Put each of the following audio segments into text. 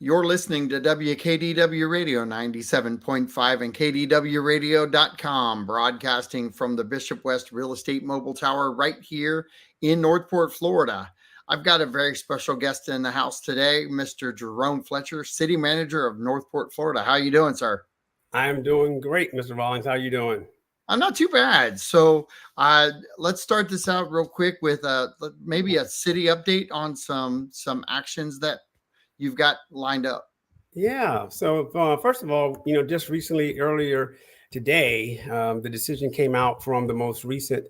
You're listening to WKDW Radio 97.5 and KDWRadio.com, broadcasting from the Bishop West Real Estate Mobile Tower right here in Northport, Florida. I've got a very special guest in the house today, Mr. Jerome Fletcher, City Manager of Northport, Florida. How are you doing, sir? I'm doing great, Mr. Rollins. How are you doing? I'm not too bad. So let's start this out real quick with maybe a city update on some actions that you've got lined up. Yeah. So first of all, just recently, earlier today, the decision came out from the most recent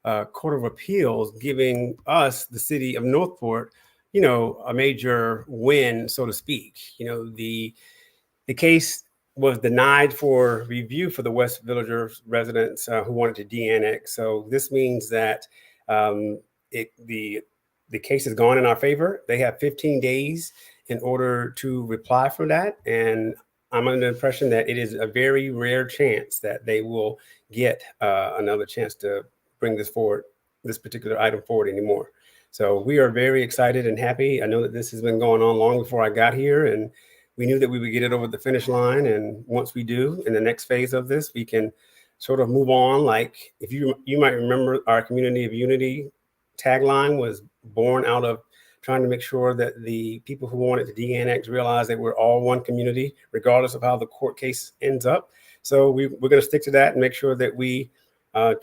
Court of Appeals, giving us, the city of Northport, a major win, so to speak. The case was denied for review for the West Villagers residents who wanted to de-annex. So this means that the case has gone in our favor. They have 15 days in order to reply for that. And I'm under the impression that it is a very rare chance that they will get another chance to bring this particular item forward anymore. So we are very excited and happy. I know that this has been going on long before I got here, and we knew that we would get it over the finish line. And once we do, in the next phase of this, we can sort of move on. Like, if you might remember, our Community of Unity tagline was born out of trying to make sure that the people who wanted to de-annex realize that we're all one community, regardless of how the court case ends up. So we're going to stick to that and make sure that we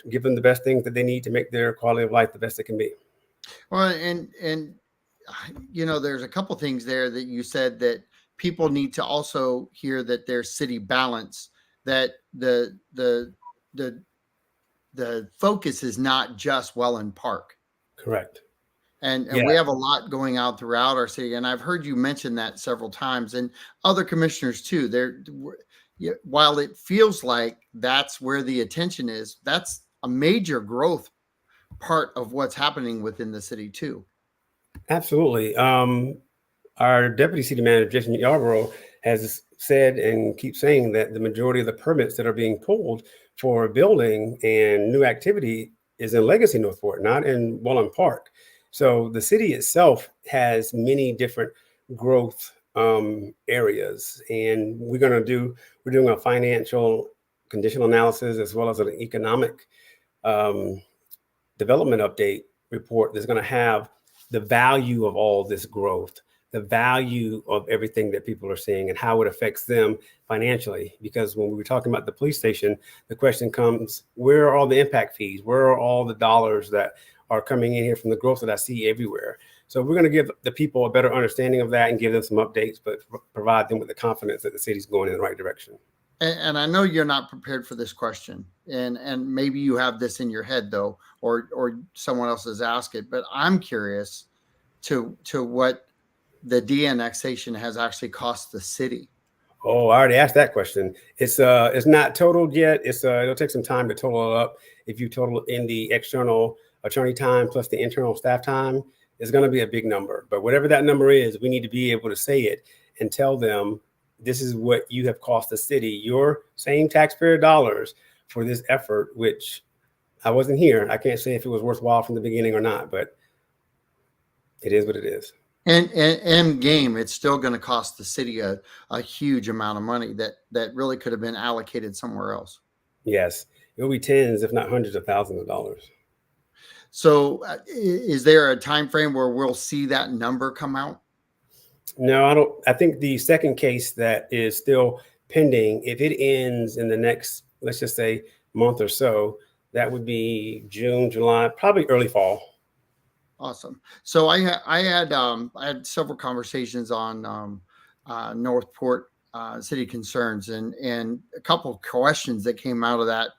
give them the best things that they need to make their quality of life the best it can be. Well, and there's a couple things there that you said that people need to also hear, that there's city balance, that the focus is not just Welland Park. Correct. And we have a lot going out throughout our city. And I've heard you mention that several times, and other commissioners too. While it feels like that's where the attention is, that's a major growth part of what's happening within the city too. Absolutely. Our deputy city manager, Jason Yarborough, has said and keeps saying that the majority of the permits that are being pulled for building and new activity is in Legacy Northport, not in Welland Park. So the city itself has many different growth areas, and we're doing a financial conditional analysis as well as an economic development update report that's going to have the value of all this growth, the value of everything that people are seeing, and how it affects them financially. Because when we were talking about the police station, the question comes, where are all the impact fees? Where are all the dollars that are coming in here from the growth that I see everywhere? So we're going to give the people a better understanding of that and give them some updates, but provide them with the confidence that the city's going in the right direction. And I know you're not prepared for this question, and maybe you have this in your head though, or someone else has asked it, but I'm curious to what the de-annexation has actually cost the city. Oh, I already asked that question. It's not totaled yet. It'll take some time to total it up. If you total in the external attorney time plus the internal staff time, it's going to be a big number. But whatever that number is, we need to be able to say it and tell them, this is what you have cost the city, your same taxpayer dollars, for this effort, which I wasn't here. I can't say if it was worthwhile from the beginning or not, but it is what it is. And game, it's still going to cost the city a huge amount of money that really could have been allocated somewhere else. Yes, it'll be tens, if not hundreds of thousands of dollars. So is there a time frame where we'll see that number come out? No, I don't. I think the second case that is still pending, if it ends in the next, let's just say, month or so, that would be June, July, probably early fall. Awesome. So I had several conversations on Northport city concerns, and a couple of questions that came out of that.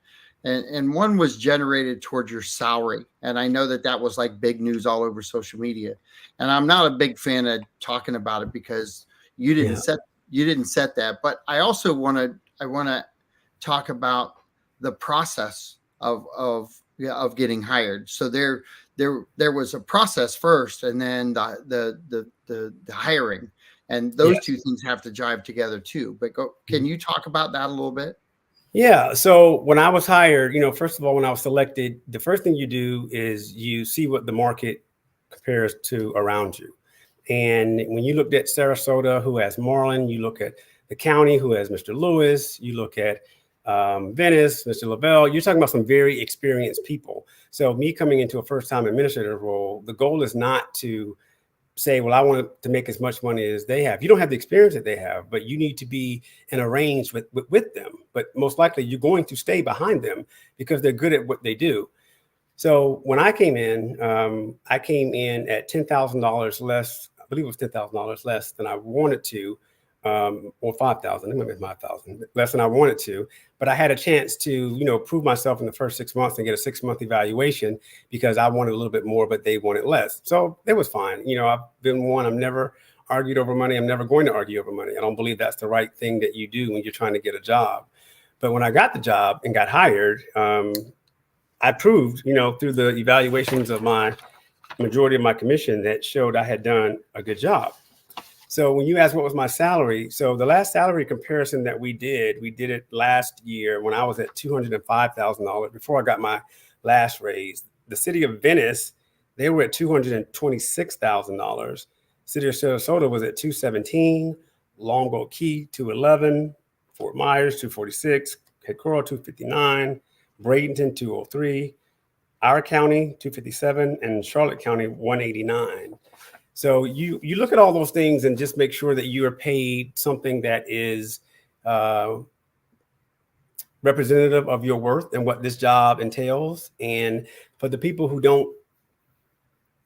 And one was generated towards your salary. And I know that was like big news all over social media. And I'm not a big fan of talking about it because you didn't set that. But I also want to talk about the process of getting hired. So there was a process first, and then the hiring, and those two things have to jive together too. But can you talk about that a little bit? Yeah. So when I was hired, first of all, when I was selected, the first thing you do is you see what the market compares to around you. And when you looked at Sarasota, who has Marlin, you look at the county, who has Mr. Lewis, you look at Venice, Mr. Lavelle, you're talking about some very experienced people. So me coming into a first-time administrator role, the goal is not to say, well, I want to make as much money as they have. You don't have the experience that they have, but you need to be in a range with them. But most likely you're going to stay behind them because they're good at what they do. So when I came in at $10,000 less. I believe it was $10,000 less than I wanted to, or 5,000. It might be 5,000 less than I wanted to. But I had a chance to, prove myself in the first 6 months and get a 6-month evaluation because I wanted a little bit more, but they wanted less. So it was fine. I've been one. I've never argued over money. I'm never going to argue over money. I don't believe that's the right thing that you do when you're trying to get a job. But when I got the job and got hired, I proved, through the evaluations of my majority of my commission that showed I had done a good job. So when you ask what was my salary, so the last salary comparison that we did it last year when I was at $205,000 before I got my last raise. The city of Venice, they were at $226,000. City of Sarasota was at $217,000, Longboat Key $211,000, Fort Myers $246,000, Cape Coral $259,000, Bradenton $203,000, our county $257,000, and Charlotte County $189,000. So you look at all those things and just make sure that you are paid something that is representative of your worth and what this job entails. And for the people who don't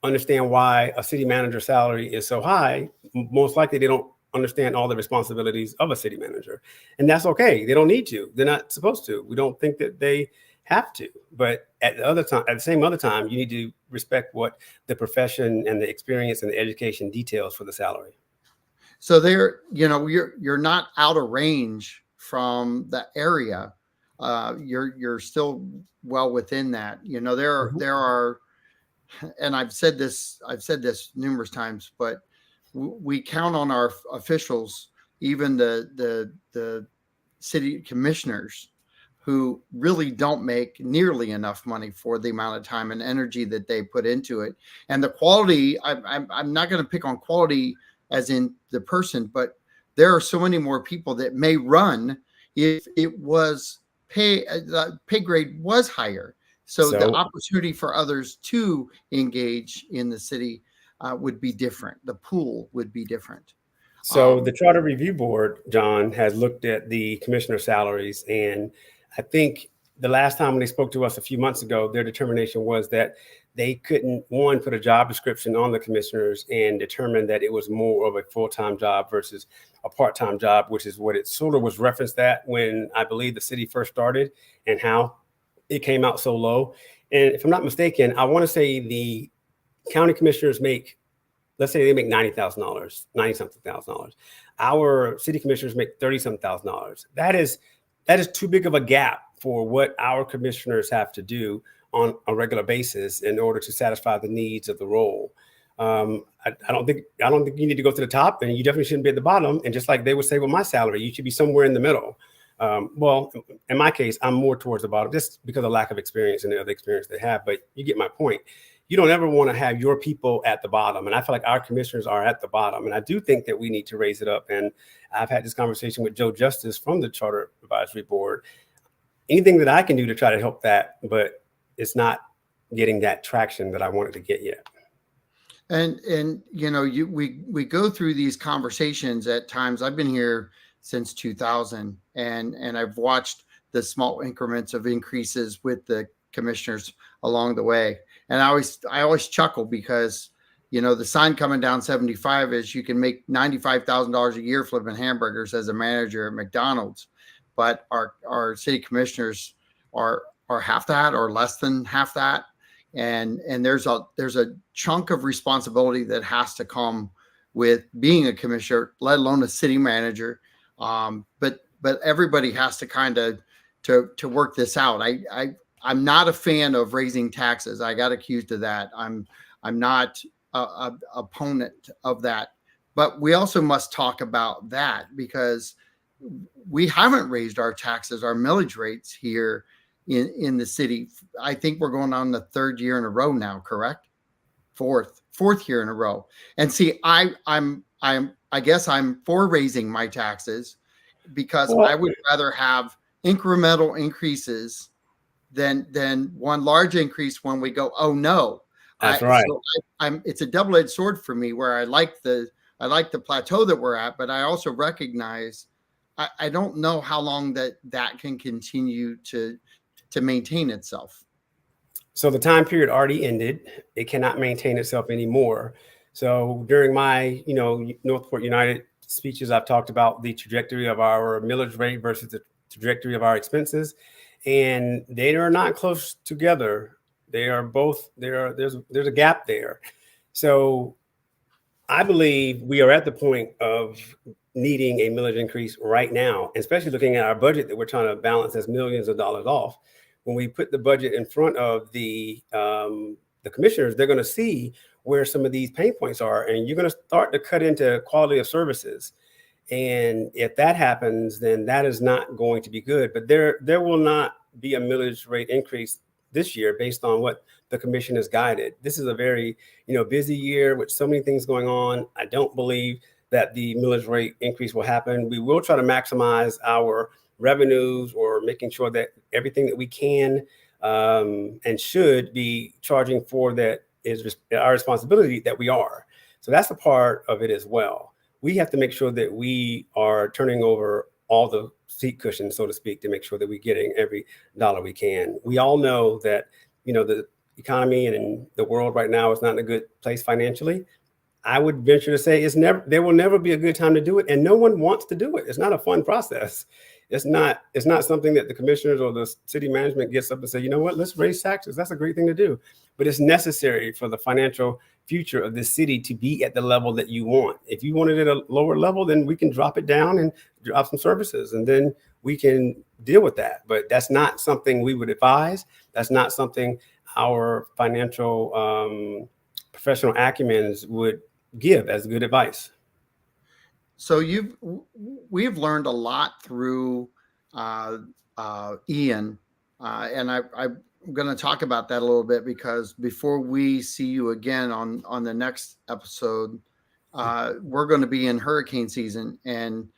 understand why a city manager salary is so high, most likely they don't understand all the responsibilities of a city manager. And that's okay. They don't need to. They're not supposed to. We don't think that they have to. But at the same time, you need to respect what the profession and the experience and the education details for the salary. So you're not out of range from the area. You're still well within that. There are, and I've said this numerous times, but we count on our officials, even the city commissioners, who really don't make nearly enough money for the amount of time and energy that they put into it. And the quality, I'm not going to pick on quality as in the person, but there are so many more people that may run if it was the pay grade was higher. So the opportunity for others to engage in the city would be different. The pool would be different. So the Charter Review Board, John, has looked at the commissioner salaries, and I think the last time when they spoke to us a few months ago, their determination was that they couldn't, one, put a job description on the commissioners and determine that it was more of a full-time job versus a part-time job, which is what it sort of was referenced at when I believe the city first started and how it came out so low. And if I'm not mistaken, I want to say the county commissioners make, let's say they make $90,000, $90-something thousand. Our city commissioners make $30-something thousand. That is too big of a gap for what our commissioners have to do on a regular basis in order to satisfy the needs of the role. I don't think you need to go to the top, and you definitely shouldn't be at the bottom. And just like they would say with my salary, you should be somewhere in the middle. Well, in my case, I'm more towards the bottom just because of lack of experience and the other experience they have. But you get my point. You don't ever want to have your people at the bottom. And I feel like our commissioners are at the bottom. And I do think that we need to raise it up. And I've had this conversation with Joe Justice from the Charter Advisory Board. Anything that I can do to try to help that, but it's not getting that traction that I wanted to get yet. And we go through these conversations at times. I've been here since 2000, and I've watched the small increments of increases with the commissioners along the way. And I always chuckle because, the sign coming down 75 is you can make $95,000 a year flipping hamburgers as a manager at McDonald's, but our city commissioners are half that or less than half that. And there's a chunk of responsibility that has to come with being a commissioner, let alone a city manager. But everybody has to kind of to work this out. I'm not a fan of raising taxes. I got accused of that. I'm not a opponent of that. But we also must talk about that because we haven't raised our taxes, our millage rates here in the city. I think we're going on the third year in a row now, correct? Fourth. fourth year in a row. And see, I guess I'm for raising my taxes because I would rather have incremental increases than one large increase when we go, oh no. That's right. So it's a double-edged sword for me where I like the plateau that we're at, but I also recognize I don't know how long that can continue to maintain itself. So the time period already ended. It cannot maintain itself anymore. So during my, Northport United speeches, I've talked about the trajectory of our millage rate versus the trajectory of our expenses, and they are not close together. They are both there. There's a gap there. So I believe we are at the point of needing a millage increase right now, especially looking at our budget that we're trying to balance as millions of dollars off. When we put the budget in front of the commissioners, they're going to see where some of these pain points are, and you're going to start to cut into quality of services. And if that happens, then that is not going to be good. But there will not be a millage rate increase this year based on what the commission has guided. This is a very, busy year with so many things going on. I don't believe that the millage rate increase will happen. We will try to maximize our revenues or making sure that everything that we can and should be charging for that is our responsibility, that we are. So that's a part of it as well. We have to make sure that we are turning over all the seat cushions, so to speak, to make sure that we're getting every dollar we can. We all know that, the economy and the world right now is not in a good place financially. I would venture to say there will never be a good time to do it. And no one wants to do it. It's not a fun process. It's not something that the commissioners or the city management gets up and say, you know what, let's raise taxes. That's a great thing to do. But it's necessary for the financial future of this city to be at the level that you want. If you want it at a lower level, then we can drop it down and drop some services, and then we can deal with that. But that's not something we would advise. That's not something our financial professional acumens would give as good advice. So we've learned a lot through Ian, and I'm going to talk about that a little bit, because before we see you again on the next episode, we're going to be in hurricane season. And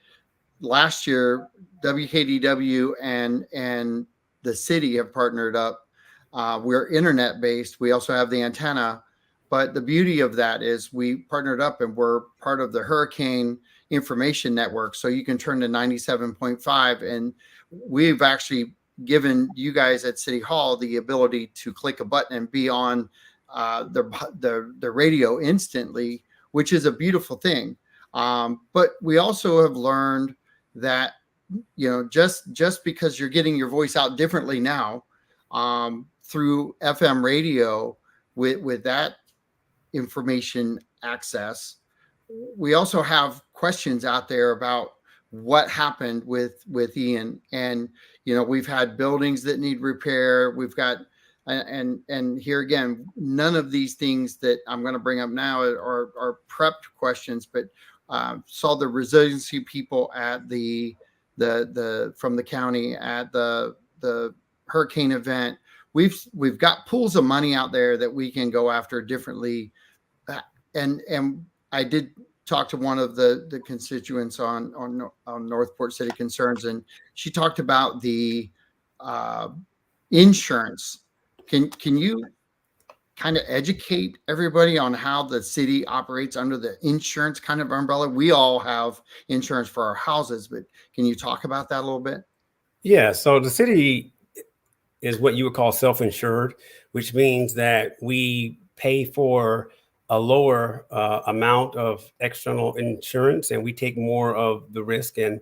last year, WKDW and the city have partnered up. We're internet based. We also have the antenna. But the beauty of that is we partnered up and we're part of the Hurricane Information Network. So you can turn to 97.5. And we've actually given you guys at City Hall the ability to click a button and be on the radio instantly, which is a beautiful thing. But we also have learned that, just because you're getting your voice out differently now through FM radio with that information access, we also have questions out there about what happened with Ian. And we've had buildings that need repair. We've got and here again, none of these things that I'm going to bring up now are prepped questions, but saw the resiliency people at the from the county at the hurricane event. We've got pools of money out there that we can go after differently. And I did talk to one of the constituents on Northport City Concerns, and she talked about the insurance. Can you kind of educate everybody on how the city operates under the insurance kind of umbrella? We all have insurance for our houses, but can you talk about that a little bit? Yeah. So the city is what you would call self-insured, which means that we pay for a lower amount of external insurance, and we take more of the risk and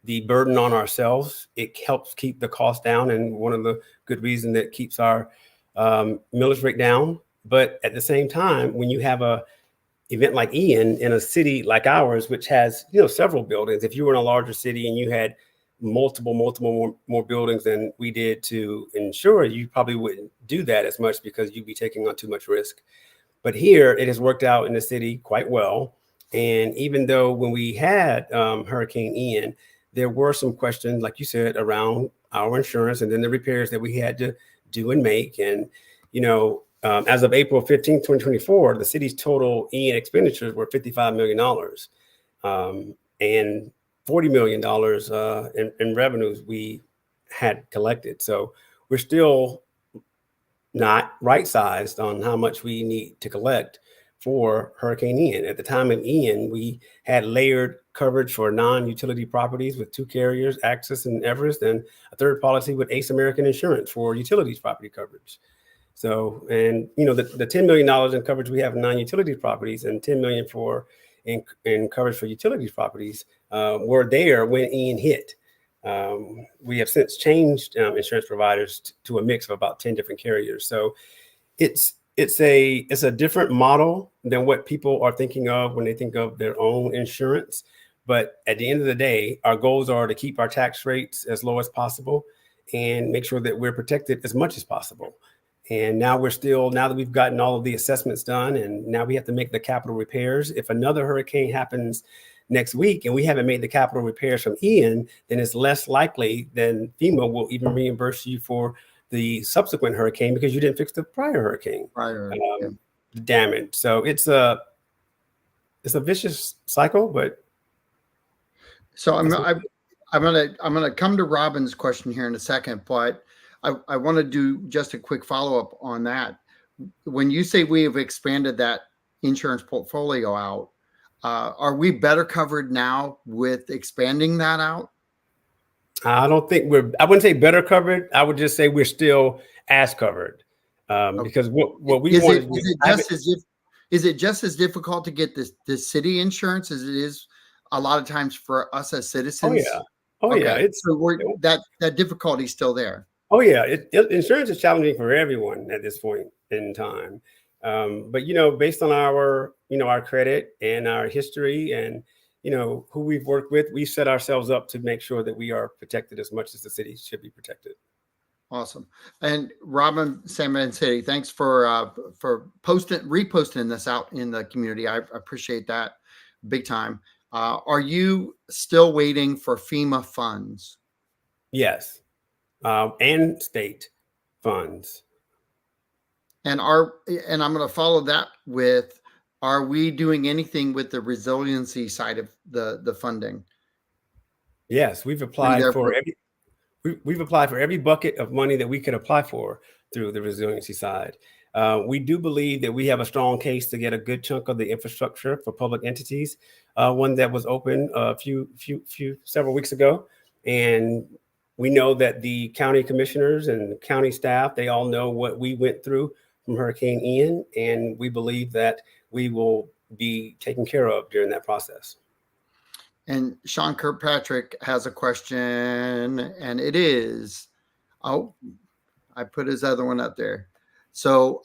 the burden on ourselves. It helps keep the cost down, and one of the good reasons that keeps our millage rate down. But at the same time, when you have a event like Ian in a city like ours, which has several buildings, if you were in a larger city and you had multiple more buildings than we did to insure, you probably wouldn't do that as much because you'd be taking on too much risk. But here it has worked out in the city quite well. And even though when we had Hurricane Ian, there were some questions, like you said, around our insurance and then the repairs that we had to do and make. And, As of April 15th, 2024, the city's total Ian expenditures were $55 million and $40 million in revenues we had collected. So we're still not right-sized on how much we need to collect for Hurricane Ian. At the time of Ian, we had layered coverage for non-utility properties with 2 carriers, Axis and Everest, and a third policy with Ace American Insurance for utilities property coverage. So, and the $10 million in coverage we have in non-utility properties and $10 million in coverage for utilities properties were there when Ian hit. We have since changed insurance providers to a mix of about 10 different carriers. So it's a different model than what people are thinking of when they think of their own insurance. But at the end of the day, our goals are to keep our tax rates as low as possible and make sure that we're protected as much as possible. And now that we've gotten all of the assessments done, and now we have to make the capital repairs. If another hurricane happens next week and we haven't made the capital repairs from Ian, then it's less likely than FEMA will even reimburse you for the subsequent hurricane because you didn't fix the prior hurricane damage. So it's a vicious cycle, but so I'm gonna come to Robin's question here in a second, but I want to do just a quick follow-up on that. When you say we have expanded that insurance portfolio out, are we better covered now with expanding that out? I wouldn't say better covered. I would just say we're still as covered. Because what we want is it just as difficult to get this city insurance as it is a lot of times for us as citizens? Yeah. So that difficulty is still there. Oh yeah, insurance is challenging for everyone at this point in time. But based on our credit and our history and who we've worked with, we set ourselves up to make sure that we are protected as much as the city should be protected. Awesome. And Robin, San Marin City, thanks for reposting this out in the community. I appreciate that big time. Are you still waiting for FEMA funds? Yes. And state funds. And I'm going to follow that with, are we doing anything with the resiliency side of the funding? Yes, we've applied for every bucket of money that we could apply for through the resiliency side. We do believe that we have a strong case to get a good chunk of the infrastructure for public entities. One that was open several weeks ago, and we know that the county commissioners and county staff, they all know what we went through from Hurricane Ian, and we believe that we will be taken care of during that process. And Sean Kirkpatrick has a question, and it is, I put his other one up there. So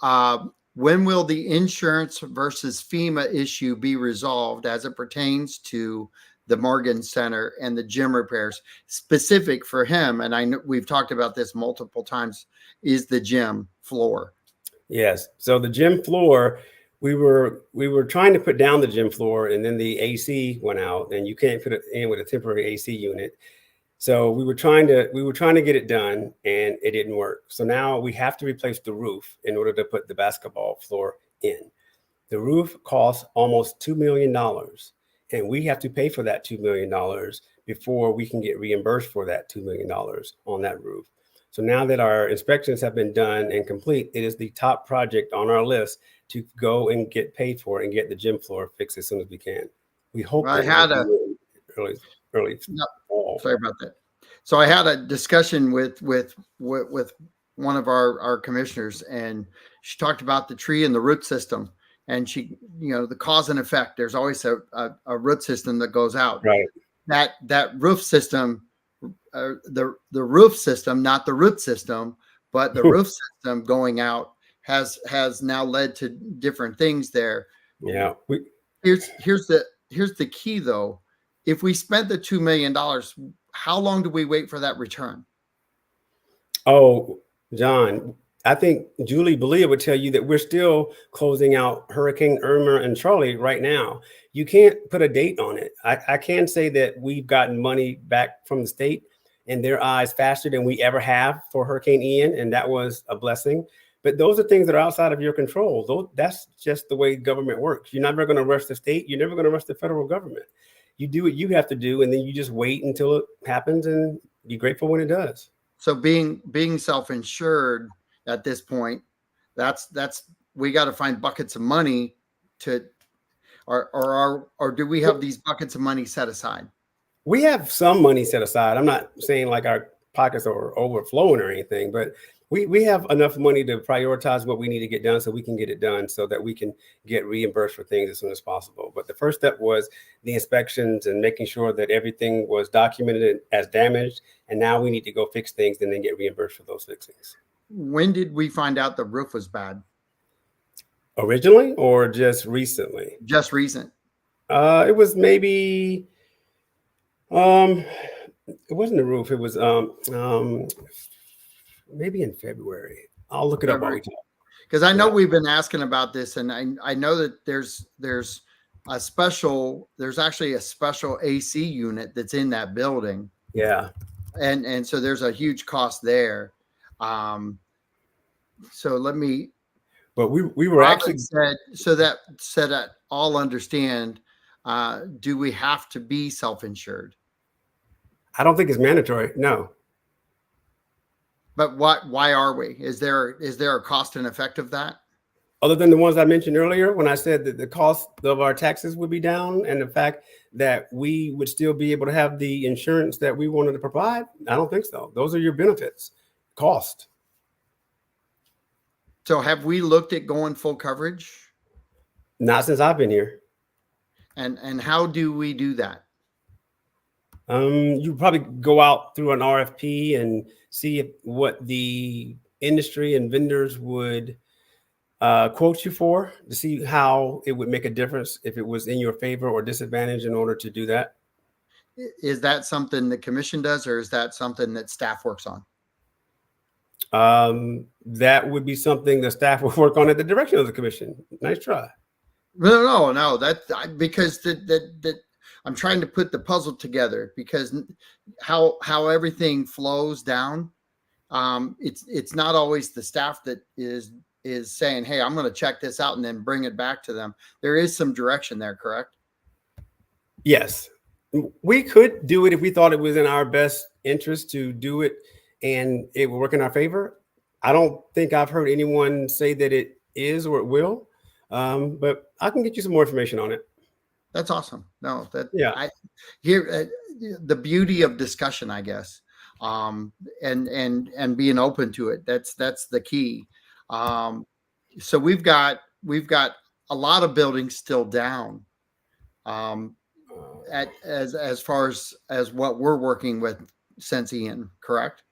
when will the insurance versus FEMA issue be resolved as it pertains to the Morgan Center and the gym repairs? Specific for him, and I know we've talked about this multiple times, is the gym floor. Yes. So the gym floor, we were trying to put down the gym floor, and then the AC went out, and you can't put it in with a temporary AC unit. So we were trying to get it done, and it didn't work. So now we have to replace the roof in order to put the basketball floor in. The roof costs almost $2 million. And we have to pay for that $2 million before we can get reimbursed for that $2 million on that roof. So now that our inspections have been done and complete, it is the top project on our list to go and get paid for and get the gym floor fixed as soon as we can. We hope I had early fall. Sorry about that. So I had a discussion with one of our commissioners, and she talked about the tree and the root system. And she, the cause and effect, there's always a root system that goes out. Right. That roof system, the roof system, not the root system, but the roof system going out has now led to different things there. Yeah. Here's the key though. If we spent the $2 million, how long do we wait for that return? Oh, John, I think Julie Belia would tell you that we're still closing out Hurricane Irma and Charlie right now. You can't put a date on it. I can say that we've gotten money back from the state in their eyes faster than we ever have for Hurricane Ian, and that was a blessing. But those are things that are outside of your control. That's just the way government works. You're never going to rush the state. You're never going to rush the federal government. You do what you have to do, and then you just wait until it happens and be grateful when it does. So being self-insured at this point, that's we got to find buckets of money to, or do we have these buckets of money set aside? We have some money set aside. I'm not saying like our pockets are overflowing or anything, but we have enough money to prioritize what we need to get done so we can get it done so that we can get reimbursed for things as soon as possible. But the first step was the inspections and making sure that everything was documented as damaged. And now we need to go fix things and then get reimbursed for those fixings. When did we find out the roof was bad? Originally or just recently? Just recent. It was maybe, it wasn't the roof. It was maybe in February. I'll look it up while we talk. Because I know we've been asking about this, and I know that there's actually a special AC unit that's in that building. Yeah. And so there's a huge cost there. So let me. But we were actually said so that all understand. Do we have to be self-insured? I don't think it's mandatory. No. But why are we? Is there a cost and effect of that? Other than the ones I mentioned earlier, when I said that the cost of our taxes would be down and the fact that we would still be able to have the insurance that we wanted to provide, I don't think so. Those are your benefits. Cost. So have we looked at going full coverage? Not since I've been here. And how do we do that? You probably go out through an RFP and see what the industry and vendors would quote you for, to see how it would make a difference if it was in your favor or disadvantage in order to do that. Is that something the commission does, or is that something that staff works on? That would be something the staff will work on at the direction of the commission. Nice try. No. Because that I'm trying to put the puzzle together, because how everything flows down. It's not always the staff that is saying, hey, I'm going to check this out and then bring it back to them. There is some direction there, correct? Yes. We could do it if we thought it was in our best interest to do it and it will work in our favor. I don't think I've heard anyone say that it is or it will, but I can get you some more information on it. That's awesome. No, yeah. I hear the beauty of discussion, I guess, and being open to it. That's the key. So we've got a lot of buildings still down. As far as what we're working with since Ian, correct?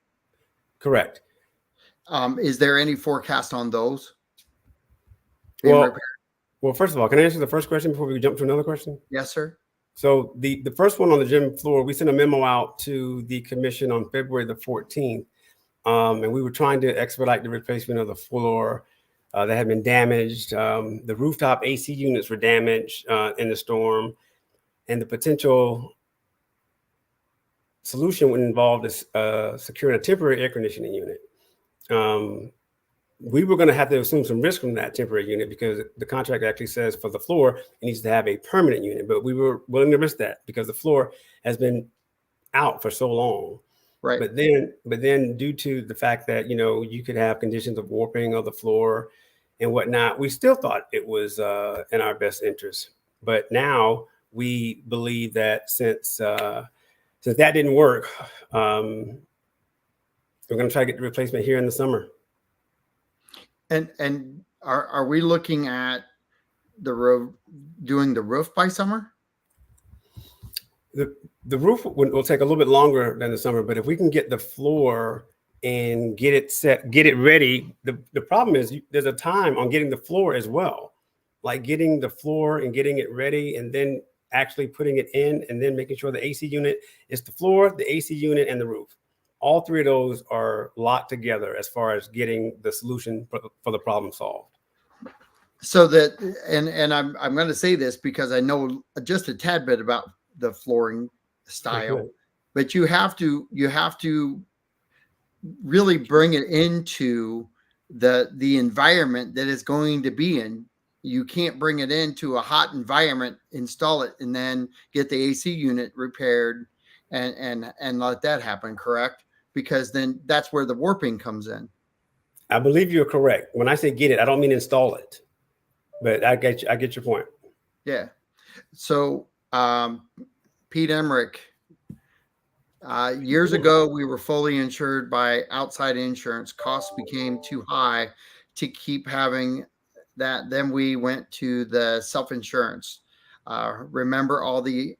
Correct. Is there any forecast on those? Well, first of all, can I answer the first question before we jump to another question? Yes, sir. So the first one on the gym floor, we sent a memo out to the commission on February the 14th. And we were trying to expedite the replacement of the floor that had been damaged. The rooftop AC units were damaged in the storm. And the potential solution would involve securing a temporary air conditioning unit. We were going to have to assume some risk from that temporary unit because the contract actually says for the floor, it needs to have a permanent unit. But we were willing to risk that because the floor has been out for so long. Right. But then due to the fact that, you could have conditions of warping of the floor and whatnot, we still thought it was in our best interest. But now we believe that since that didn't work, we're going to try to get the replacement here in the summer. And are we looking at doing the roof by summer? The roof will take a little bit longer than the summer, but if we can get the floor and get it set, get it ready, the problem is there's a time on getting the floor as well, like getting the floor and getting it ready and then actually putting it in and then making sure the AC unit is the floor, the AC unit, and the roof. All three of those are locked together as far as getting the solution for the problem solved. So that, and I'm going to say this because I know just a tad bit about the flooring style, but you have to really bring it into the environment that it's going to be in. You can't bring it into a hot environment, install it, and then get the AC unit repaired and let that happen, correct? Because then that's where the warping comes in. I believe you're correct. When I say get it, I don't mean install it, but I get your point. Yeah. So, Pete Emmerich, years ago, we were fully insured by outside insurance. Costs became too high to keep having that. Then we went to the self-insurance. Remember all the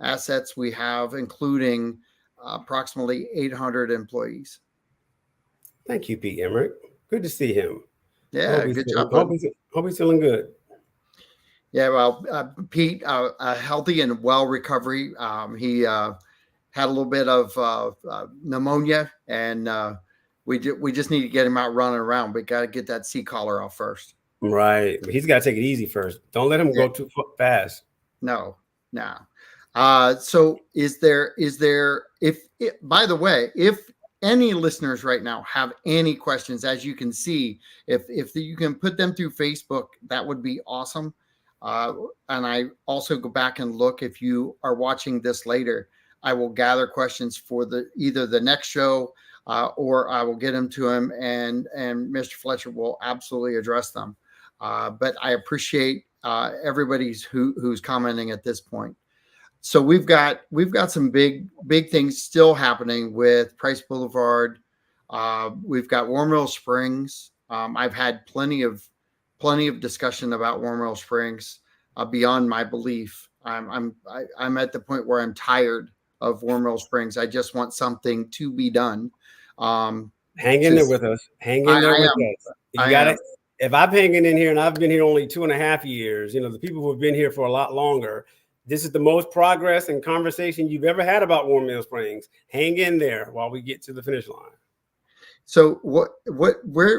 assets we have, including approximately 800 employees. Thank you, Pete Emmerich. Good to see him. Yeah, good job, bud. Hope he's feeling good. Yeah, well, Pete, a healthy and well recovery. He had a little bit of pneumonia, and we just need to get him out running around. We got to get that C collar off first. Right, but he's got to take it easy first. Don't let him go too fast. No. So is there by the way, if any listeners right now have any questions, as you can see, if you can put them through Facebook, that would be awesome. And I also go back and look, if you are watching this later, I will gather questions for either the next show or I will get them to him, and Mr. Fletcher will absolutely address them. But I appreciate everybody who's commenting at this point. So we've got some big things still happening with Price Boulevard. We've got Warm Mill Springs. I've had plenty of discussion about Warm Mill Springs beyond my belief. I'm at the point where I'm tired of Warm Mill Springs. I just want something to be done. Hang in there with us. Hang in there with us. You got it. If I'm hanging in here and I've been here only 2.5 years, the people who have been here for a lot longer, this is the most progress and conversation you've ever had about Warm Mill Springs. Hang in there while we get to the finish line. So where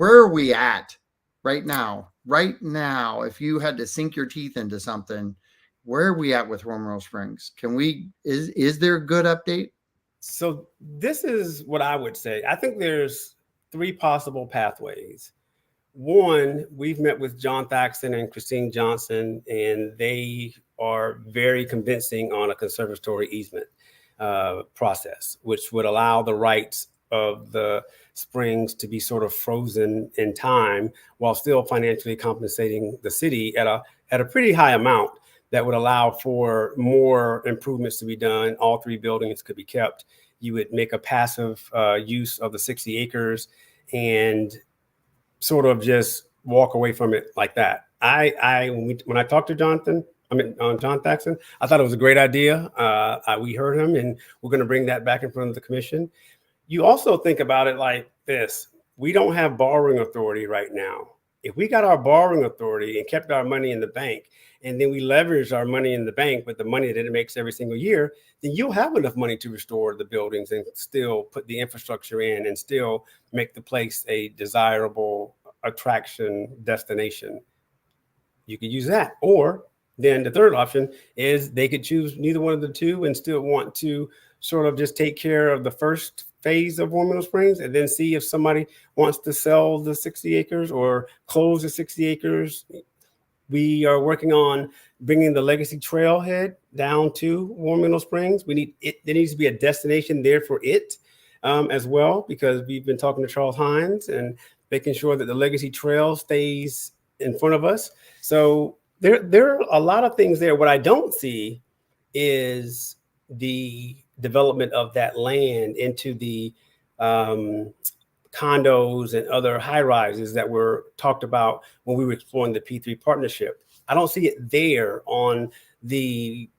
are we at right now? Right now, if you had to sink your teeth into something, where are we at with Warm Mill Springs? Is there a good update? So this is what I would say. I think there's 3 possible pathways. One, we've met with John Thaxton and Christine Johnson, and they are very convincing on a conservatory easement process, which would allow the rights of the springs to be sort of frozen in time while still financially compensating the city at a pretty high amount that would allow for more improvements to be done. All 3 buildings could be kept. You would make a passive use of the 60 acres and sort of just walk away from it like that. When I talked to John Thaxton, I thought it was a great idea. We heard him, and we're going to bring that back in front of the commission. You also think about it like this. We don't have borrowing authority right now. If we got our borrowing authority and kept our money in the bank, and then we leverage our money in the bank with the money that it makes every single year, then you'll have enough money to restore the buildings and still put the infrastructure in and still make the place a desirable attraction destination. You could use that. Or then the third option is they could choose neither one of the two and still want to sort of just take care of the first phase of Warm Mill Springs and then see if somebody wants to sell the 60 acres or close the 60 acres. We are working on bringing the Legacy Trailhead down to Warm Mill Springs. There needs to be a destination there for it as well, because we've been talking to Charles Hines and making sure that the Legacy Trail stays in front of us. So there are a lot of things there. What I don't see is the development of that land into the condos and other high rises that were talked about when we were exploring the P3 partnership. I don't see it there on the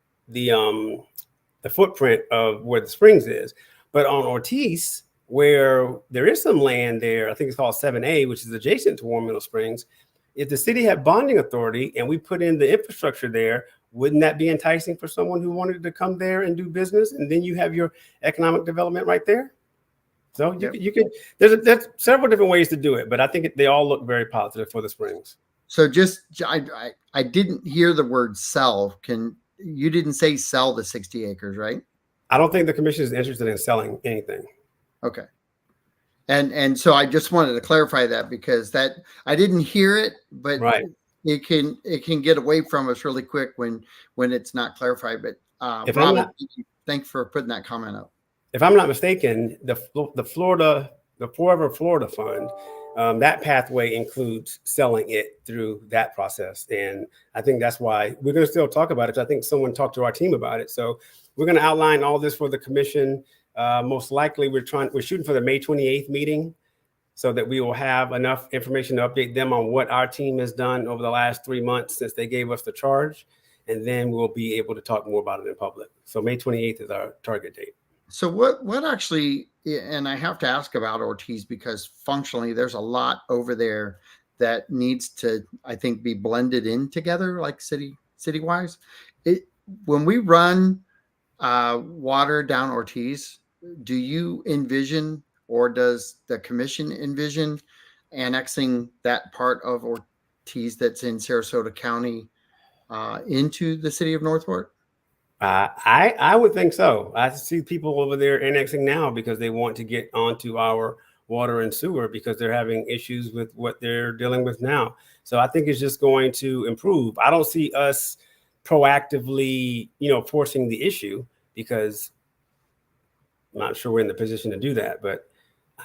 footprint of where the Springs is, but on Ortiz, where there is some land there, I think it's called 7A, which is adjacent to Warm Mill Springs. If the city had bonding authority and we put in the infrastructure there, wouldn't that be enticing for someone who wanted to come there and do business? And then you have your economic development right there. So you can, there's several different ways to do it, but I think they all look very positive for the Springs. So I didn't hear the word sell. You didn't say sell the 60 acres, right? I don't think the commission is interested in selling anything. Okay. And so I just wanted to clarify that because that I didn't hear it, but Right. it can get away from us really quick when it's not clarified. But If I'm Robin, not thanks for putting that comment up. if I'm not mistaken, the Forever Florida Fund, that pathway includes selling it through that process, and I think that's why we're going to still talk about it. I think someone talked to our team about it, so we're going to outline all this for the commission. Most likely, we're shooting for the May 28th meeting, so that we will have enough information to update them on what our team has done over the last 3 months since they gave us the charge, and then we'll be able to talk more about it in public. So May 28th is our target date. So what actually, and I have to ask about Ortiz because functionally there's a lot over there that needs to, I think, be blended in together, like city wise. It when we run water down Ortiz, do you envision or does the commission envision annexing that part of Ortiz that's in Sarasota County into the city of Northport? I would think so. I see people over there annexing now because they want to get onto our water and sewer because they're having issues with what they're dealing with now. So I think it's just going to improve. I don't see us proactively, forcing the issue because I'm not sure we're in the position to do that. But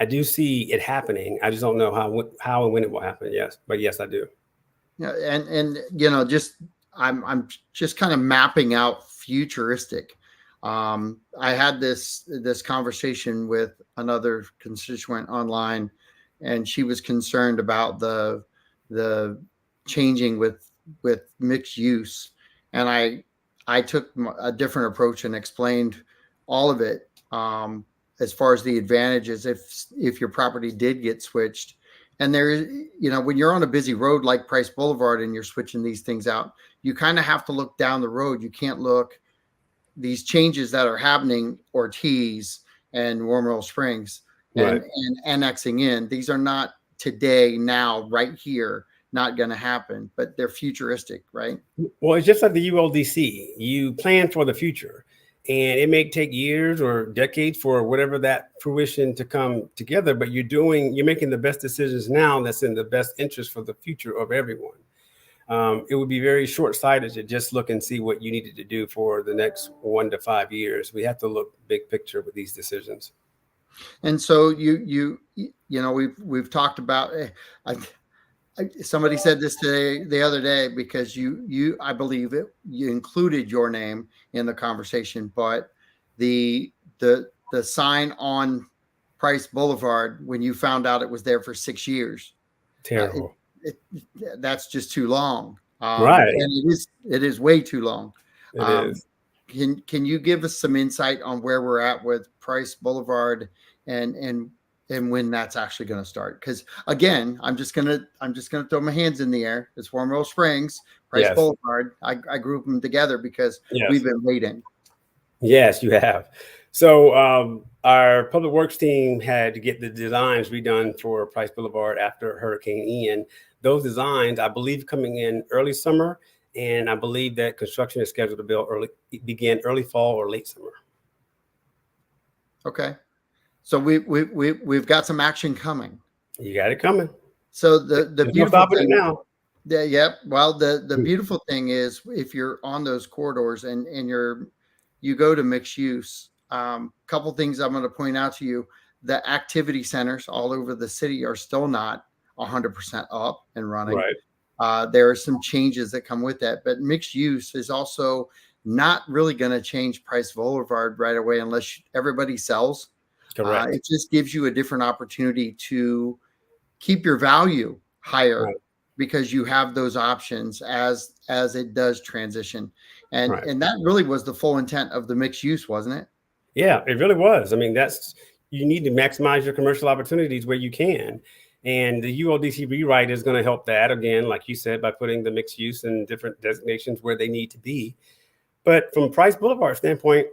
I do see it happening. I just don't know how and when it will happen. Yes, but yes, I do. Yeah, and just I'm just kind of mapping out futuristic. I had this conversation with another constituent online, and she was concerned about the changing with mixed use, and I took a different approach and explained all of it as far as the advantages if your property did get switched. And there is, when you're on a busy road like Price Boulevard and you're switching these things out, you kind of have to look down the road. You can't look these changes that are happening, Ortiz and Warm Roll Springs and annexing in. These are not today, now, right here, not going to happen, but they're futuristic, right? Well, it's just like the ULDC. You plan for the future. And it may take years or decades for whatever that fruition to come together, but you're making the best decisions now that's in the best interest for the future of everyone. It would be very short-sighted to just look and see what you needed to do for the next 1 to 5 years. We have to look big picture with these decisions. And so we've talked about. Somebody said this today, the other day, because I believe you included your name in the conversation, but the sign on Price Boulevard, when you found out it was there for 6 years, terrible. That's just too long, right? And it is way too long. It is. Can you give us some insight on where we're at with Price Boulevard and when that's actually going to start? Because again, I'm just gonna throw my hands in the air. It's Warm Roll Springs, Price Boulevard. I group them together because we've been waiting. Yes, you have. So our public works team had to get the designs redone for Price Boulevard after Hurricane Ian. Those designs, I believe, coming in early summer, and I believe that construction is scheduled to begin early fall or late summer. Okay. So we've got some action coming. You got it coming. So the beautiful thing now. Well, the beautiful thing is if you're on those corridors and you go to mixed use, couple things I'm going to point out to you. The activity centers all over the city are still not 100% up and running. Right. There are some changes that come with that, but mixed use is also not really going to change Price Boulevard right away unless everybody sells. Correct. It just gives you a different opportunity to keep your value higher because you have those options as it does transition. And that really was the full intent of the mixed use, wasn't it? Yeah, it really was. I mean, you need to maximize your commercial opportunities where you can. And the ULDC rewrite is going to help that, again, like you said, by putting the mixed use and different designations where they need to be. But from Price Boulevard standpoint,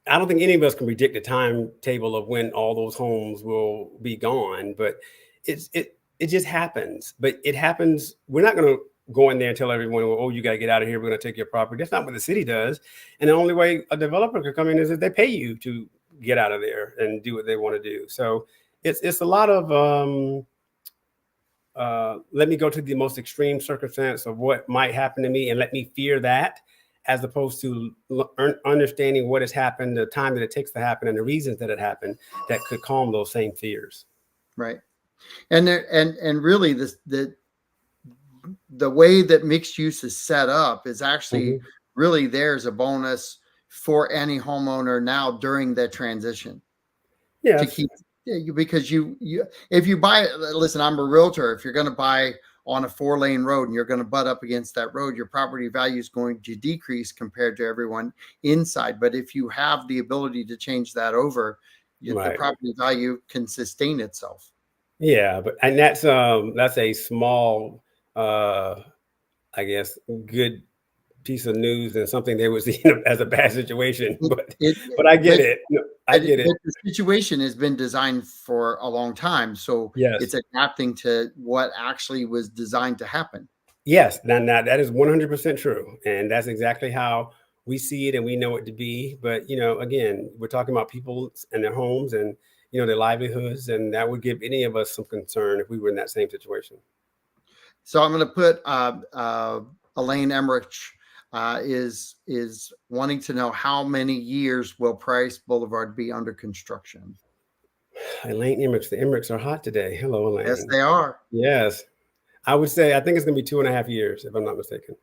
I don't think any of us can predict the timetable of when all those homes will be gone, but it just happens. But it happens. We're not going to go in there and tell everyone, well, oh, you got to get out of here. We're going to take your property. That's not what the city does. And the only way a developer could come in is if they pay you to get out of there and do what they want to do. So it's a lot of let me go to the most extreme circumstance of what might happen to me and let me fear that, as opposed to understanding what has happened, the time that it takes to happen, and the reasons that it happened that could calm those same fears. Right. And really the way that mixed use is set up is actually really there's a bonus for any homeowner now during the transition. Yes. To keep, because you if you buy, listen, I'm a realtor. If you're going to buy on a 4-lane road and you're going to butt up against that road, your property value is going to decrease compared to everyone inside. But if you have the ability to change that over, the property value can sustain itself. Yeah, and that's a small, I guess, good piece of news and something they would see as a bad situation. But I get it. I get it. But the situation has been designed for a long time, so it's adapting to what actually was designed to happen. Yes, now that is 100% true, and that's exactly how we see it and we know it to be. But again, we're talking about people and their homes and their livelihoods, and that would give any of us some concern if we were in that same situation. So I'm going to put Elaine Emmerich is wanting to know how many years will Price Boulevard be under construction. Elaine Emmerich, the Emmerichs are hot today. Hello, Elaine. Yes, they are. Yes, I would say I think it's going to be 2.5 years, if I'm not mistaken.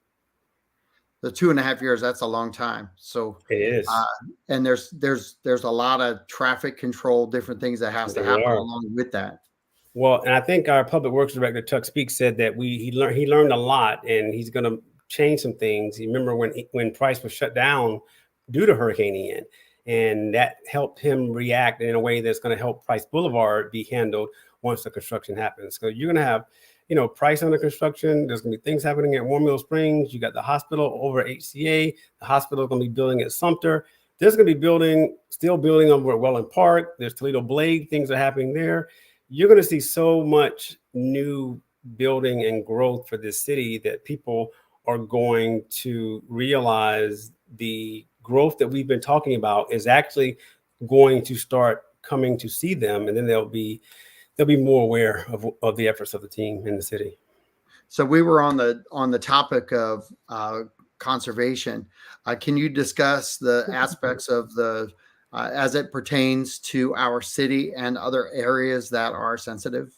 The 2.5 years, that's a long time. So it is. And there's a lot of traffic control, different things that has to happen along with that. Well, and I think our public works director, Chuck Speaks, said that he learned a lot, and he's going to change some things. You remember when Price was shut down due to Hurricane Ian, and that helped him react in a way that's going to help Price Boulevard be handled once the construction happens. So you're going to have Price under construction. There's going to be things happening at Warm Mill Springs. You got the hospital over at HCA. The hospital is going to be building at Sumter. There's going to be still building over at Welland Park. There's Toledo Blade. Things are happening there. You're going to see so much new building and growth for this city that people are going to realize the growth that we've been talking about is actually going to start coming to see them, and then they'll be more aware of the efforts of the team in the city. So we were on the topic of conservation. Can you discuss the aspects of the as it pertains to our city and other areas that are sensitive?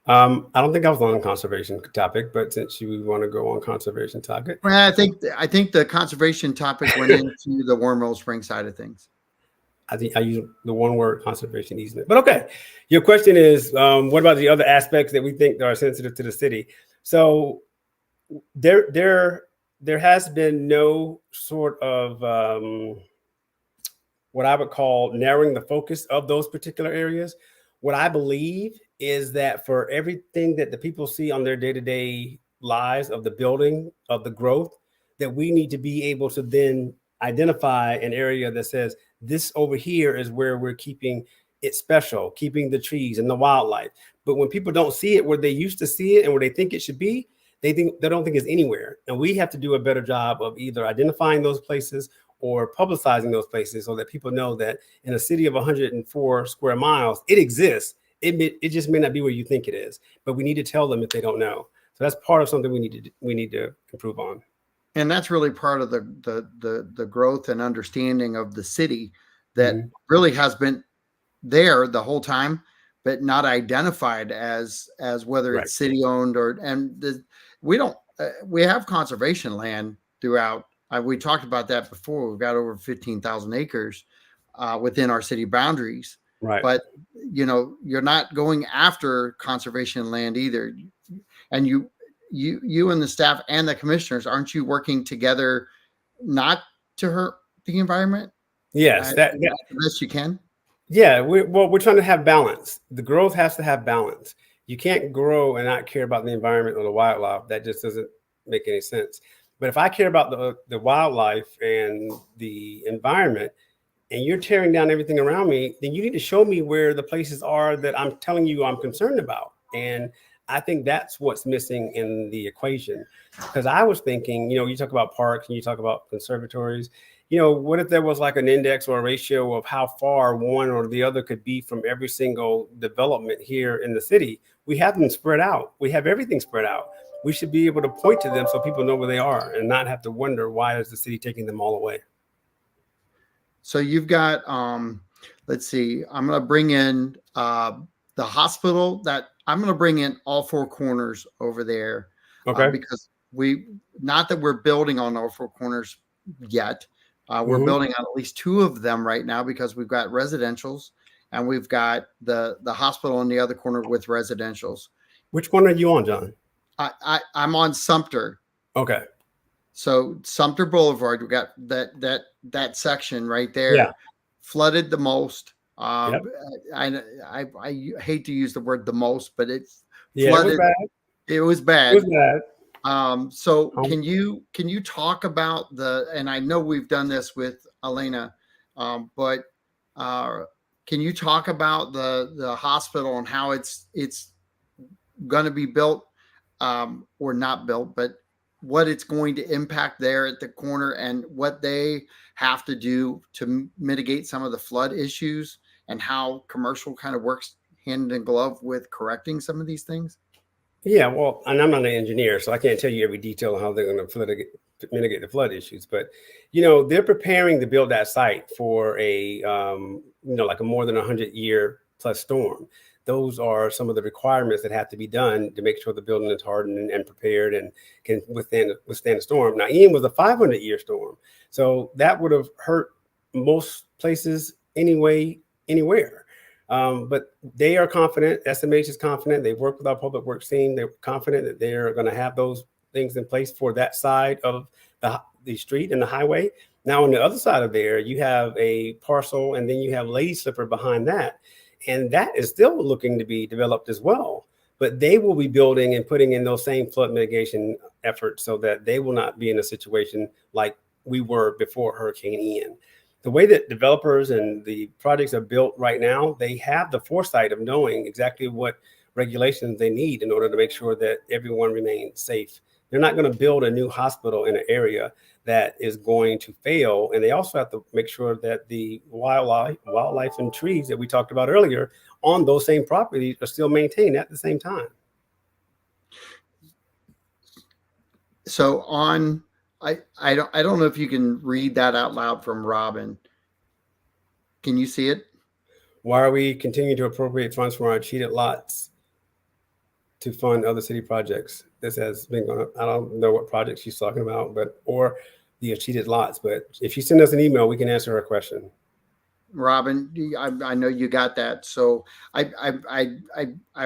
I don't think I was on a conservation topic, but since you want to go on conservation topic, well, I think the conservation topic went into the Warm Mill Spring side of things. I think I use the one word conservation easement, but okay. Your question is, what about the other aspects that we think are sensitive to the city? So there has been no sort of what I would call narrowing the focus of those particular areas. What I believe is that for everything that the people see on their day-to-day lives of the building, of the growth, that we need to be able to then identify an area that says, this over here is where we're keeping it special, keeping the trees and the wildlife. But when people don't see it where they used to see it and where they think it should be, they don't think it's anywhere. And we have to do a better job of either identifying those places or publicizing those places so that people know that in a city of 104 square miles, it exists. It just may not be where you think it is, but we need to tell them if they don't know. So that's part of something we need to improve on. And that's really part of the growth and understanding of the city that really has been there the whole time, but not identified as whether it's city owned we have conservation land throughout. We talked about that before. We've got over 15,000 acres within our city boundaries. Right. But you're not going after conservation land either. And you and the staff and the commissioners, aren't you working together not to hurt the environment? Yes, the best you can. Yeah, we're trying to have balance. The growth has to have balance. You can't grow and not care about the environment or the wildlife. That just doesn't make any sense. But if I care about the wildlife and the environment, and you're tearing down everything around me, then you need to show me where the places are that I'm telling you I'm concerned about. And I think that's what's missing in the equation. Because I was thinking, you talk about parks and you talk about conservatories. What if there was like an index or a ratio of how far one or the other could be from every single development here in the city? We have them spread out. We have everything spread out. We should be able to point to them so people know where they are and not have to wonder why is the city taking them all away. So you've got, let's see, I'm going to bring in the hospital that I'm going to bring in all four corners over there. Okay. Because not that we're building on all four corners yet. We're building on at least two of them right now because we've got residentials and we've got the hospital on the other corner with residentials. Which one are you on, John? I'm on Sumter. Okay. So Sumter Boulevard, we got that section right there, flooded the most. I hate to use the word the most, but it's flooded. It was bad. So can you talk about and I know we've done this with Elena, but can you talk about the hospital and how it's going to be built or not built, but what it's going to impact there at the corner and what they have to do to mitigate some of the flood issues and how commercial kind of works hand in glove with correcting some of these things? Yeah, well, and I'm not an engineer, so I can't tell you every detail of how they're going to mitigate the flood issues. But, they're preparing to build that site for a, like a more than 100-year plus storm. Those are some of the requirements that have to be done to make sure the building is hardened and prepared and can withstand a storm. Now, Ian was a 500-year storm, so that would have hurt most places anywhere. But they are confident. SMH is confident. They work with our public works team. They're confident that they're going to have those things in place for that side of the street and the highway. Now, on the other side of there, you have a parcel, and then you have Lady Slipper behind that. And that is still looking to be developed as well. But they will be building and putting in those same flood mitigation efforts so that they will not be in a situation like we were before Hurricane Ian. The way that developers and the projects are built right now, they have the foresight of knowing exactly what regulations they need in order to make sure that everyone remains safe. They're not going to build a new hospital in an area that is going to fail. And they also have to make sure that the wildlife and trees that we talked about earlier on those same properties are still maintained at the same time. So I don't know if you can read that out loud from Robin. Can you see it? Why are we continuing to appropriate funds from our cheated lots to fund other city projects? This has been going on. I don't know what project she's talking about, or the cheated lots. But if you send us an email, we can answer her question. Robin, I know you got that. So I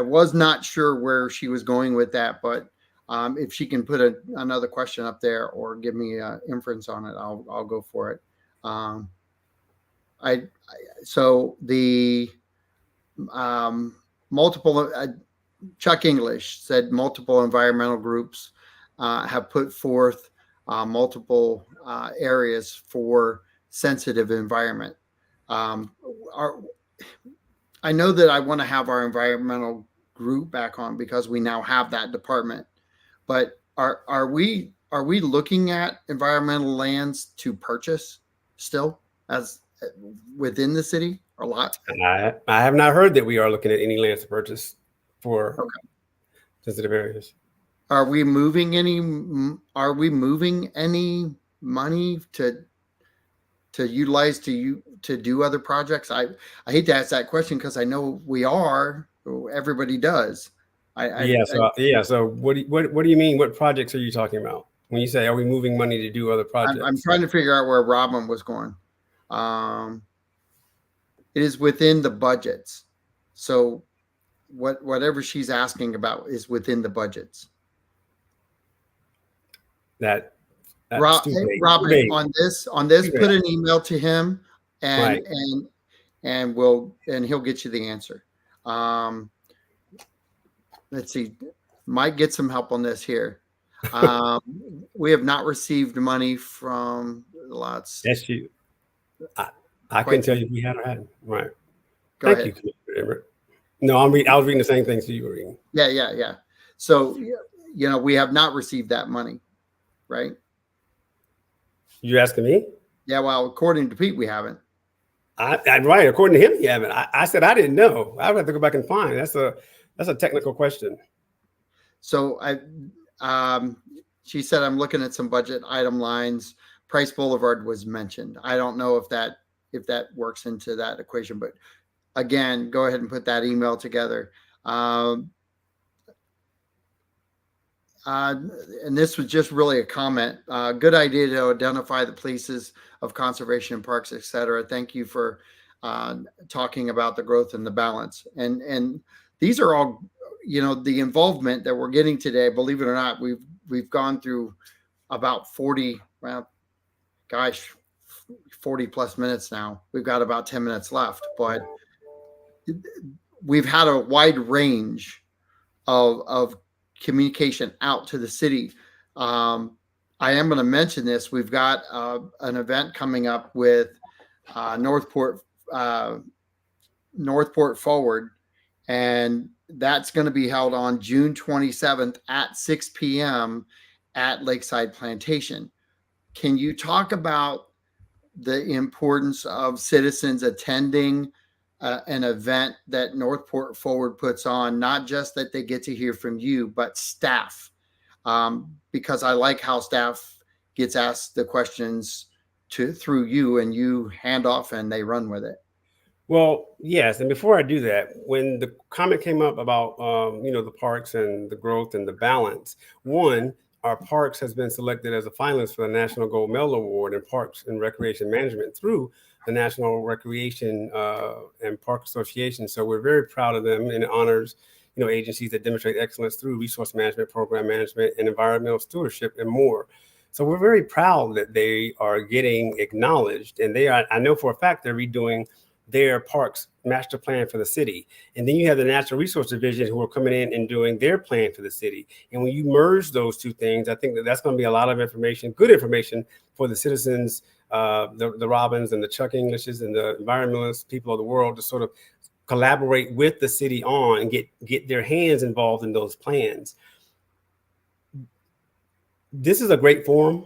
was not sure where she was going with that, but if she can put another question up there or give me an inference on it, I'll go for it. So the multiple Chuck English said multiple environmental groups have put forth multiple areas for sensitive environment. I know that I want to have our environmental group back on because we now have that department. But are we looking at environmental lands to purchase still as within the city a lot? I have not heard that we are looking at any lands to purchase for sensitive areas. Are we moving any money to utilize to do other projects? I hate to ask that question because I know we are. Everybody does. So what do you mean? What projects are you talking about when you say are we moving money to do other projects? I'm trying to figure out where Robin was going. It is within the budgets. So whatever she's asking about is within the budgets. Robin, on this, put an email to him and he'll get you the answer. Let's see. Might get some help on this here. We have not received money from lots. That's you. I can tell you we haven't had. Right. Go Thank ahead. you, Commissioner Everett. No, I was reading the same things you were reading. Yeah. So, we have not received that money, right? You asking me? Yeah, well, according to Pete, we haven't. Right. According to him, you haven't. I said I didn't know. I would have to go back and find. That's a technical question. So she said, I'm looking at some budget item lines. Price Boulevard was mentioned. I don't know if that works into that equation, but again, go ahead and put that email together. And this was just really a comment. Good idea to identify the places of conservation and parks, et cetera. Thank you for talking about the growth and the balance. And these are all, the involvement that we're getting today. Believe it or not, we've gone through about 40, well, gosh, 40 plus minutes now. We've got about 10 minutes left, but we've had a wide range of communication out to the city. I am going to mention this. We've got an event coming up with Northport Forward, and that's going to be held on June 27th at 6 p.m. at Lakeside Plantation. Can you talk about the importance of citizens attending an event that Northport Forward puts on, not just that they get to hear from you, but staff, because I like how staff gets asked the questions through you, and you hand off and they run with it. Well, yes. And before I do that, when the comment came up about, the parks and the growth and the balance, one, our parks has been selected as a finalist for the National Gold Medal Award in Parks and Recreation Management through the National Recreation and Park Association. So we're very proud of them, and it honors, agencies that demonstrate excellence through resource management, program management, and environmental stewardship, and more. So we're very proud that they are getting acknowledged, and I know for a fact they're redoing their parks master plan for the city. And then you have the Natural Resource Division who are coming in and doing their plan for the city. And when you merge those two things, I think that's going to be a lot of information, good information for the citizens, the Robins and the Chuck Englishes and the environmentalist people of the world to sort of collaborate with the city on and get their hands involved in those plans. This is a great forum,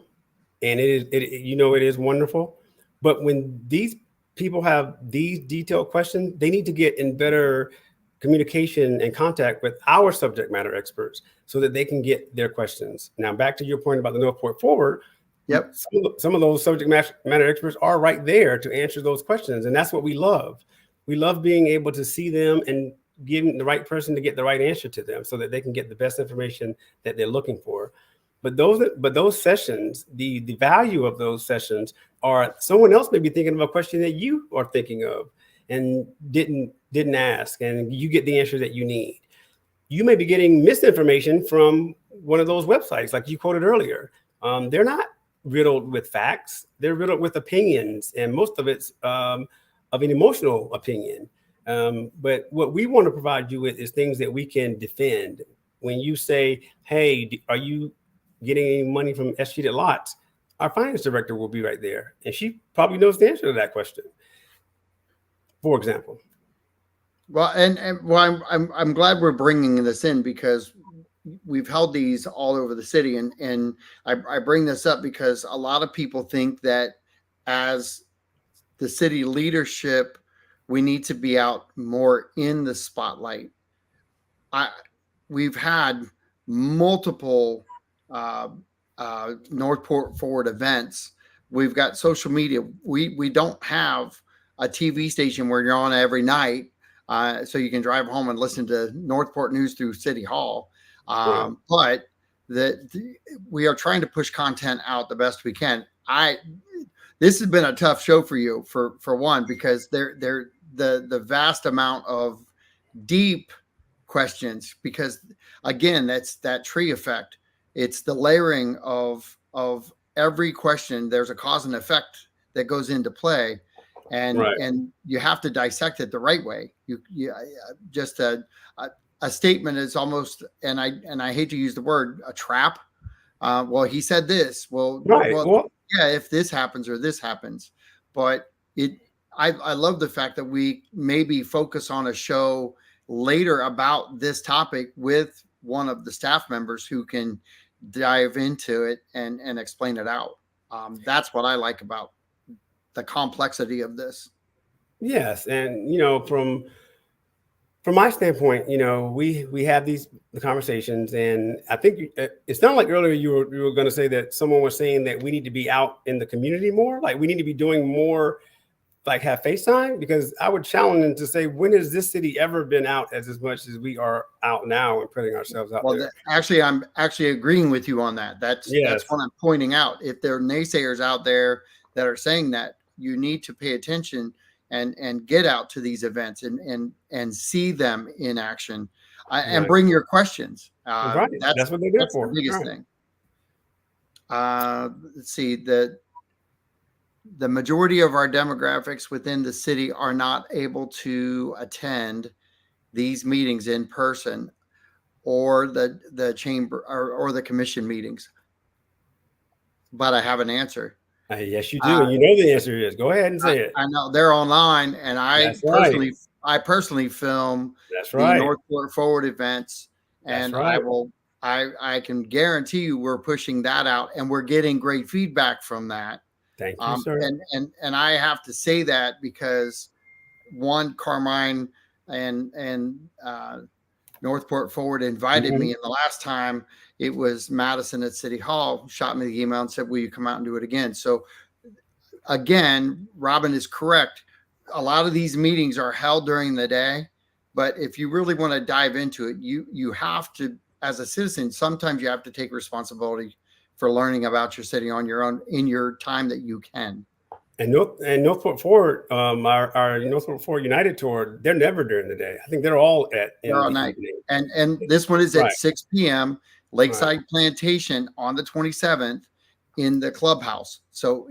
and it is wonderful. But when these people have these detailed questions, they need to get in better communication and contact with our subject matter experts so that they can get their questions. Now, back to your point about the Northport Forward. Yep. Some of those subject matter experts are right there to answer those questions. And that's what we love. We love being able to see them and giving the right person to get the right answer to them so that they can get the best information that they're looking for. But those sessions, the value of those sessions are someone else may be thinking of a question that you are thinking of and didn't ask, and you get the answer that you need. You may be getting misinformation from one of those websites, like you quoted earlier. They're not riddled with facts; they're riddled with opinions, and most of it's of an emotional opinion. But what we want to provide you with is things that we can defend. When you say, "Hey, are you getting any money from Sheeted Lots?" Our finance director will be right there, and she probably knows the answer to that question, for example. Well, well, I'm glad we're bringing this in because we've held these all over the city, and I bring this up because a lot of people think that as the city leadership, we need to be out more in the spotlight. We've had multiple Northport Forward events. We've got social media. We don't have a TV station where you're on every night, so you can drive home and listen to Northport news through City Hall. But we are trying to push content out the best we can. This has been a tough show for you, for one, because the vast amount of deep questions, because again, that's that tree effect. It's the layering of every question. There's a cause and effect that goes into play, and you have to dissect it the right way. You just a statement is almost, and I hate to use the word, a trap. Well, he said this. Well, yeah, if this happens or this happens, but I love the fact that we maybe focus on a show later about this topic with one of the staff members who can dive into it and explain it out. That's what I like about the complexity of this. Yes, and from my standpoint, we have the conversations, and I think it sounded like earlier you were going to say that someone was saying that we need to be out in the community more, like we need to be doing more, like have FaceTime. Because I would challenge them to say, when has this city ever been out as much as we are out now and putting ourselves out there? Actually, I'm actually agreeing with you on that. That's what I'm pointing out. If there are naysayers out there that are saying that, you need to pay attention and get out to these events and see them in action, and bring your questions. Right. That's what they're there for. The biggest thing. Let's see, the majority of our demographics within the city are not able to attend these meetings in person, or the chamber or the commission meetings. But I have an answer. Yes, you do. And you know the answer is. Go ahead and say it. I know they're online, and I personally film the Northport Forward events, and I can guarantee you we're pushing that out, and we're getting great feedback from that. Thank you, sir. And I have to say that because one, Carmine and Northport Forward invited me, and the last time it was Madison at City Hall shot me the email and said, will you come out and do it again? So again, Robin is correct. A lot of these meetings are held during the day, but if you really want to dive into it, you have to, as a citizen, sometimes you have to take responsibility for learning about your city on your own in your time that you can. And Northport Forward, our Northport Forward United tour, they're never during the day. I think they're all night. And this one is at 6 p.m. Lakeside Plantation on the 27th in the clubhouse. So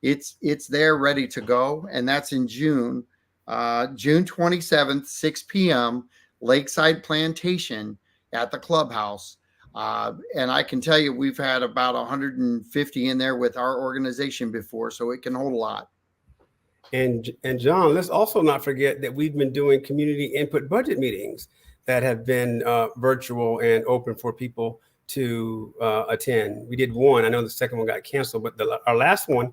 it's there ready to go, and that's in June, June 27th, 6 p.m. Lakeside Plantation at the clubhouse. And I can tell you, we've had about 150 in there with our organization before, so it can hold a lot. And John, let's also not forget that we've been doing community input budget meetings that have been virtual and open for people to attend. We did one. I know the second one got canceled, but our last one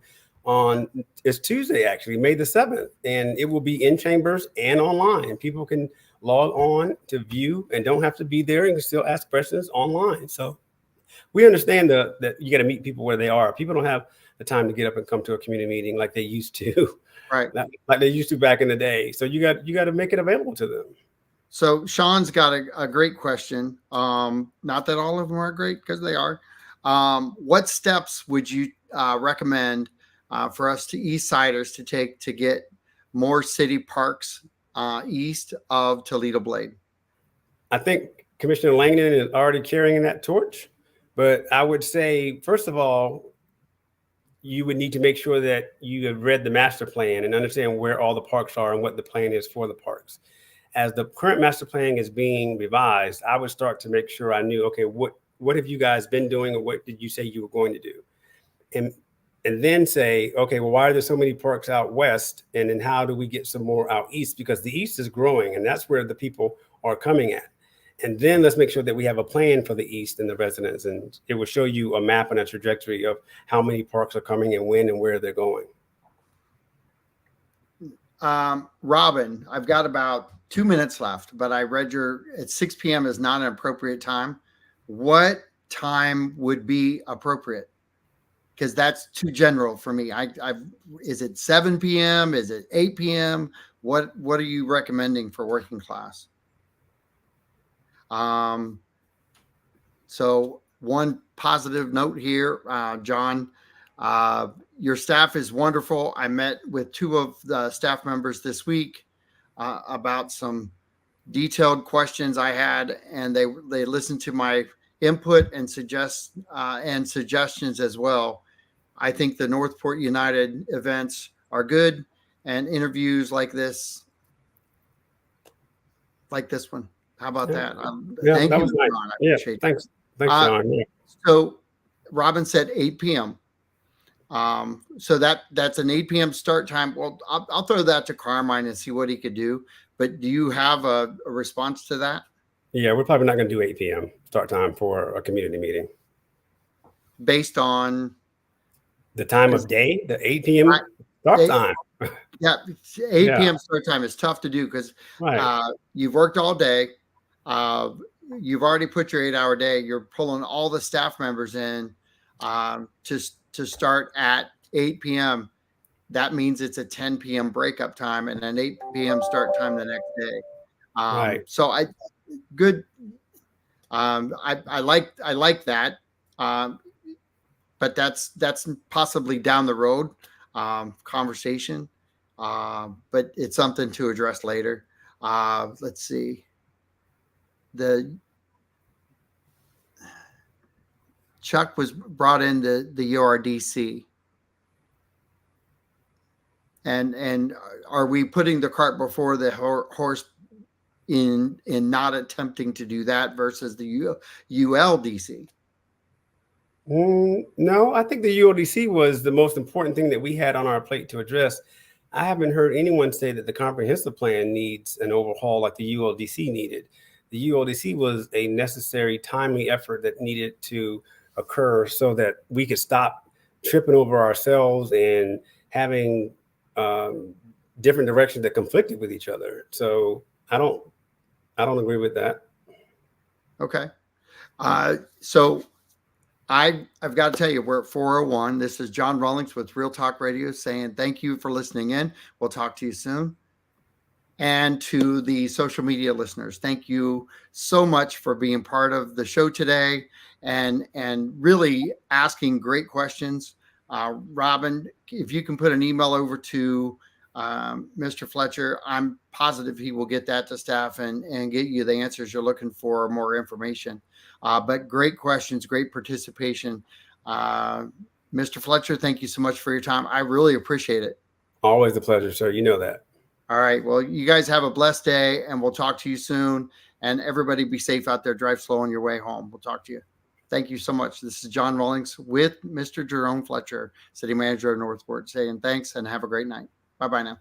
is Tuesday, actually, May the 7th, and it will be in chambers and online. People can log on to view and don't have to be there and can still ask questions online. So we understand that you got to meet people where they are. People don't have the time to get up and come to a community meeting like they used to, right? Like they used to back in the day. So you got to make it available to them. So Sean's got a great question. Not that all of them are great, because they are. What steps would you recommend for us to East Siders to take to get more city parks east of Toledo Blade? I think Commissioner Langdon is already carrying that torch, but I would say, first of all, you would need to make sure that you have read the master plan and understand where all the parks are and what the plan is for the parks. As the current master plan is being revised, I would start to make sure I knew, okay, what have you guys been doing, or what did you say you were going to do? And then say, okay, well, why are there so many parks out west? And then how do we get some more out east? Because the east is growing, and that's where the people are coming at. And then let's make sure that we have a plan for the east and the residents. And it will show you a map and a trajectory of how many parks are coming and when and where they're going. Robin, I've got about 2 minutes left, but I read at 6 p.m. is not an appropriate time. What time would be appropriate? Because that's too general for me. Is it 7 p.m.? Is it 8 p.m.? What are you recommending for working class? So one positive note here, John, your staff is wonderful. I met with 2 of the staff members this week about some detailed questions I had, and they listened to my input and suggestions as well. I think the Northport United events are good, and interviews like this one. How about that? Thank you, was nice. Ron. I appreciate it. Thanks, John. Yeah. So Robin said 8 p.m. So that's an 8 p.m. start time. Well, I'll throw that to Carmine and see what he could do. But do you have a response to that? Yeah, we're probably not going to do 8 p.m. start time for a community meeting. based on The time because of day, the 8 p.m. start time. yeah, 8 Yeah, p.m. start time is tough to do because right, you've worked all day. Uh, you've already put your 8 hour day. You're pulling all the staff members in to start at 8 p.m. That means it's a 10 p.m. breakup time and an 8 p.m. start time the next day. right. So I good. I like that. Um, but that's possibly down the road conversation. But it's something to address later. Let's see. The Chuck was brought into the URDC, and are we putting the cart before the horse in not attempting to do that versus the ULDC? No, I think the UODC was the most important thing that we had on our plate to address. I haven't heard anyone say that the comprehensive plan needs an overhaul like the UODC needed. The UODC was a necessary, timely effort that needed to occur so that we could stop tripping over ourselves and having different directions that conflicted with each other. So I don't agree with that. Okay. So I've got to tell you, we're at 4:01. This is John Rawlings with Real Talk Radio saying thank you for listening in. We'll talk to you soon. And to the social media listeners, thank you so much for being part of the show today and really asking great questions. Robin, if you can put an email over to Mr. Fletcher, I'm positive he will get that to staff and get you the answers you're looking for, more information. But great questions, great participation. Mr. Fletcher, thank you so much for your time. I really appreciate it. Always a pleasure, sir. You know that. All right. Well, you guys have a blessed day and we'll talk to you soon. And everybody be safe out there. Drive slow on your way home. We'll talk to you. Thank you so much. This is John Rawlings with Mr. Jerome Fletcher, City Manager of Northport, saying thanks and have a great night. Bye-bye now.